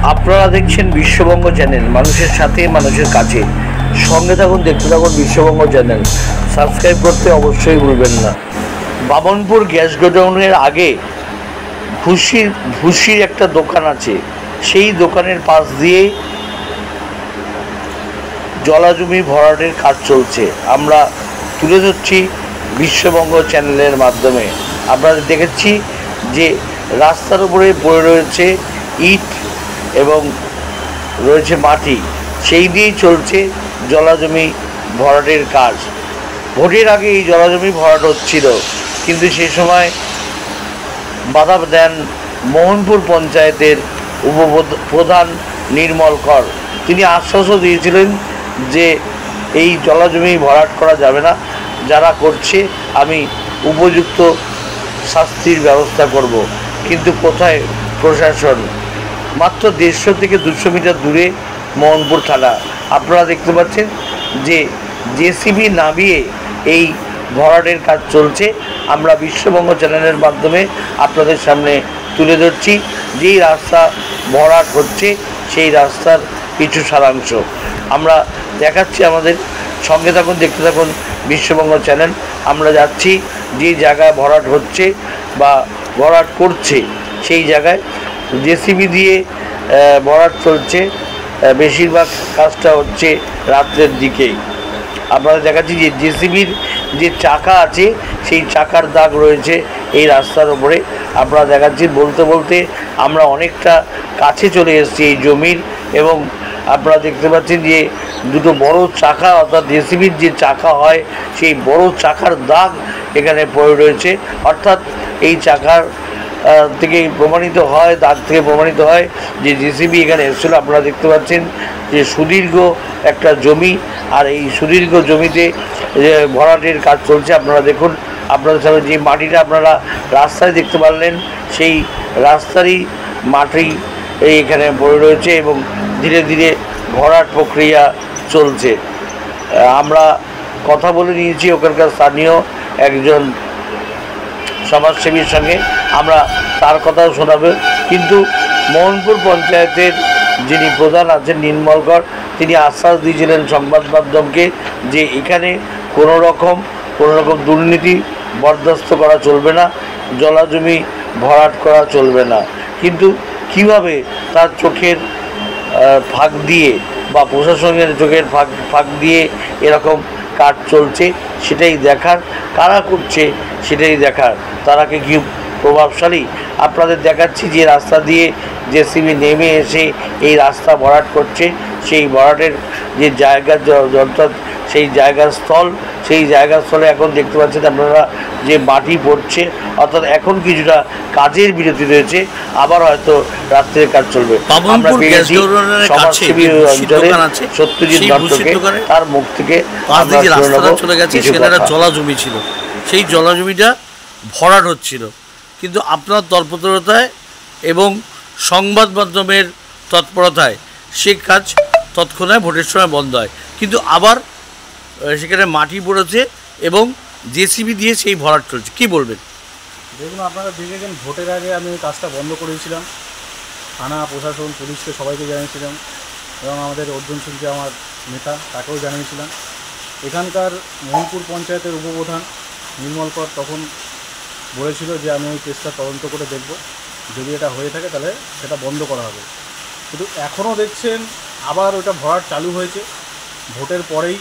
আপনারা দেখছেন বিশ্ববঙ্গ চ্যানেল, মানুষের সাথে মানুষের কাছে। সঙ্গে থাকুন, দেখতে থাকুন বিশ্ববঙ্গ চ্যানেল। সাবস্ক্রাইব করতে অবশ্যই ভুলবেন না। বামনপুর গ্যাস গোডাউনের আগে ভুসির একটা দোকান আছে, সেই দোকানের পাশ দিয়ে জলাজমি ভরাটের কাজ চলছে। আমরা তুলে ধরছি বিশ্ববঙ্গ চ্যানেলের মাধ্যমে। আপনারা দেখেছি যে রাস্তার উপরে পড়ে রয়েছে ইট এবং রয়েছে মাটি, সেই দিয়েই চলছে জলাজমি ভরাটের কাজ। ভোটের আগে এই জলাজমি ভরাট হচ্ছিল, কিন্তু সেই সময় বাধা দেন মোহনপুর পঞ্চায়েতের উপপ্রধান নির্মল কর। তিনি আশ্বাসও দিয়েছিলেন যে এই জলাজমি ভরাট করা যাবে না, যারা করছে আমি উপযুক্ত শাস্তির ব্যবস্থা করব। কিন্তু কোথায় প্রশাসন? মাত্র 150 থেকে 200 মিটার দূরে মোহনপুর থানা। আপনারা দেখতে পাচ্ছেন যে জেসিবি নামিয়ে এই ভরাটের কাজ চলছে। আমরা বিশ্ববঙ্গ চ্যানেলের মাধ্যমে আপনাদের সামনে তুলে ধরছি যেই রাস্তা ভরাট হচ্ছে সেই রাস্তার কিছু সারাংশ আমরা দেখাচ্ছি। আমাদের সঙ্গে থাকুন, দেখতে থাকুন বিশ্ববঙ্গ চ্যানেল। আমরা যাচ্ছি যে জায়গায় ভরাট হচ্ছে বা ভরাট করছে সেই জায়গায়। জেসিবি দিয়ে ভরাট চলছে, বেশিরভাগ কাজটা হচ্ছে রাত্রের দিকেই। আপনারা দেখাচ্ছি যে জেসিবির যে চাকা আছে সেই চাকার দাগ রয়েছে এই রাস্তার ওপরে। আপনারা দেখাচ্ছি, বলতে বলতে আমরা অনেকটা কাছে চলে এসেছি এই জমির, এবং আপনারা দেখতে পাচ্ছেন যে দুটো বড় চাকা, অর্থাৎ জেসিবির যে চাকা হয় সেই বড় চাকার দাগ এখানে পড়ে রয়েছে। অর্থাৎ এই চাকার থেকে প্রমাণিত হয়, দাগ থেকে প্রমাণিত হয় যে জেসিবি এখানে এসেছিলো। আপনারা দেখতে পাচ্ছেন যে সুদীর্ঘ একটা জমি, আর এই সুদীর্ঘ জমিতে ভরাটের কাজ চলছে। আপনারা দেখুন, আপনাদের সামনে যে মাটিটা আপনারা রাস্তায় দেখতে পারলেন, সেই রাস্তারই মাটি এইখানে পড়ে রয়েছে এবং ধীরে ধীরে ভরাট প্রক্রিয়া চলছে। আমরা কথা বলে নিয়েছি ওখানকার স্থানীয় একজন সমাজসেবীর সঙ্গে, আমরা তার কথাও শোনাবে। কিন্তু মোহনপুর পঞ্চায়েতের যিনি প্রধান আছেন নির্মল কর, তিনি আশ্বাস দিয়েছিলেন সংবাদ মাধ্যমকে যে এখানে কোনো রকম দুর্নীতি বরদাস্ত করা চলবে না, জলাজমি ভরাট করা চলবে না। কিন্তু কিভাবে তার চোখের ফাঁক দিয়ে বা প্রশাসনের চোখের ফাঁক দিয়ে এরকম কাজ চলছে সেটাই দেখার, কারা করছে সেটাই দেখার, তারা কি প্রভাবশালী। আপনাদের দেখাচ্ছি যে রাস্তা দিয়ে জেসিবি নেমে এসে এই রাস্তা ভরাট করছে। সেই ভরাটের যে জায়গা, অর্থাৎ সেই জায়গার স্থলে এখন দেখতে পাচ্ছেন আপনারা যে মাটি পড়ছে, অর্থাৎ এখন কিছুটা কাজের বিরতি রয়েছে, আবার হয়তো রাত্রের কাজ চলবে। আমরা পেয়েছি সমাজসেবী অঞ্চলে সত্যজিৎ দত্তকে, তার মুখ থেকে চলে গেছে। সেখানে জলাজমি ছিল, সেই জলাজমিটা ভরাট হচ্ছিল, কিন্তু আপনার তৎপরতায় এবং সংবাদ মাধ্যমের তৎপরতায় সে কাজ তৎক্ষণাৎ ভোটের সময় বন্ধ হয়। কিন্তু আবার সেখানে মাটি পড়েছে এবং জেসিবি দিয়ে সেই ভরাট চলছে। কী বলবেন? দেখুন, আপনারা দেখেছেন ভোটের আগে আমি কাজটা বন্ধ করেছিলাম। থানা, প্রশাসন, পুলিশকে সবাইকে জানিয়েছিলাম এবং আমাদের অর্জুন সিং যে আমার নেতা, তাকেও জানিয়েছিলাম। এখানকার মোহনপুর পঞ্চায়েতের উপপ্রধান নির্মল কর তখন বলেছিল যে আমি ওই কেসটা তদন্ত করে দেখব, যদি এটা হয়ে থাকে তাহলে সেটা বন্ধ করা হবে। কিন্তু এখনও দেখছেন আবার ওটা ভরাট চালু হয়েছে, ভোটের পরেই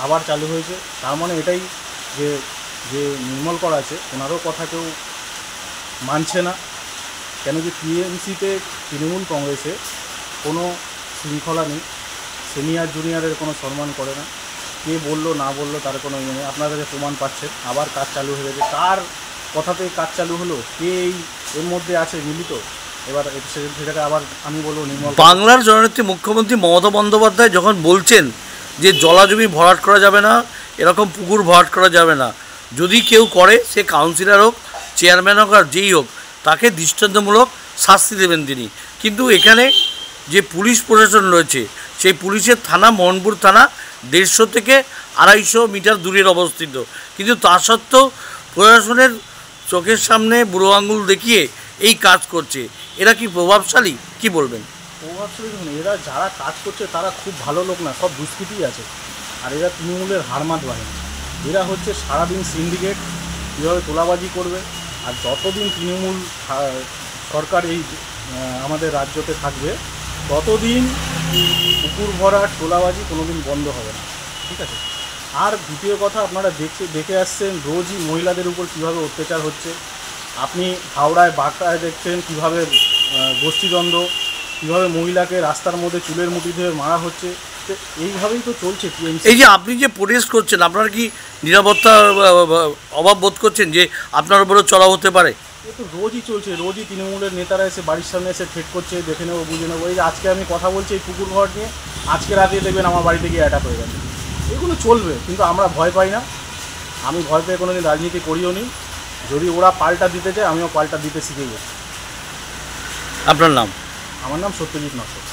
আবার চালু হয়েছে। তার মানে এটাই যে নির্মল কর আছে ওনারও কথা কেউ মানছে না। কেন কি টিএমসিতে, তৃণমূল কংগ্রেসে কোনো শৃঙ্খলা নেই, সিনিয়র জুনিয়রের কোনো সম্মান করে না, কে বললো না বললো তার কোনো ইয়ে নেই। আপনারা যে প্রমাণ পাচ্ছেন আবার কাজ চালু হয়ে গেছে, কার কথাতেই কাজ চালু হলো, কে এর মধ্যে আছে মিলিত। এবার সেটাকে আবার আমি বলবো নির্মল। বাংলার জননেত্রী মুখ্যমন্ত্রী মমতা বন্দ্যোপাধ্যায় যখন বলছেন যে জলাজমি ভরাট করা যাবে না, এরকম পুকুর ভরাট করা যাবে না, যদি কেউ করে সে কাউন্সিলর হোক, চেয়ারম্যান হোক আর যেই হোক, তাকে দৃষ্টান্তমূলক শাস্তি দেবেন তিনি। কিন্তু এখানে যে পুলিশ প্রশাসন রয়েছে, সেই পুলিশের থানা মোহনপুর থানা 150 থেকে 250 মিটার দূরের অবস্থিত, কিন্তু তা সত্ত্বেও প্রশাসনের চোখের সামনে বুড়ো আঙুল দেখিয়ে এই কাজ করছে। এরা কি প্রভাবশালী? কি বলবেন? প্রভাবশালী দেখুন, এরা যারা কাজ করছে তারা খুব ভালো লোক না, সব দুষ্কৃতী আছে। আর এরা তৃণমূলের হারমাত বাহিনী। এরা হচ্ছে সারাদিন সিন্ডিকেট, কীভাবে তোলাবাজি করবে। আর যতদিন তৃণমূল সরকার এই আমাদের রাজ্যতে থাকবে ততদিন পুকুর ভরাট তোলাবাজি কোনোদিন বন্ধ হবে না, ঠিক আছে। আর দ্বিতীয় কথা, আপনারা দেখে আসছেন রোজই মহিলাদের উপর কীভাবে অত্যাচার হচ্ছে। আপনি হাওড়ায় বাঁকড়ায় দেখছেন কীভাবে গোষ্ঠীদ্বন্দ্ব, কীভাবে মহিলাকে রাস্তার মধ্যে চুলের মুঠি ধরে মারা হচ্ছে। তো এইভাবেই তো চলছে টিএমসি। এই যে আপনি যে প্রোটেস্ট করছেন, আপনার কি নিরাপত্তার অভাব বোধ করছেন যে আপনার উপরেও চড়াও হতে পারে? এ তো রোজই চলছে, রোজই তৃণমূলের নেতারা এসে বাড়ির সামনে এসে থ্রেট করছে, দেখে নেবো বুঝে নেবো। এই যে আজকে আমি কথা বলছি এই পুকুর ঘর নিয়ে, আজকে রাতে দেখবেন আমার বাড়িতে গিয়ে অ্যাটাক হয়ে গেছে। এগুলো চলবে, কিন্তু আমরা ভয় পাই না। আমি ভয় পেয়ে কোনোদিন রাজনীতি করিও নি। যদি ওরা পাল্টা দিতে চায় আমিও পাল্টা দিতে শিখে গেছি। আপনার নাম? আমার নাম সত্যজিৎ নস্কর।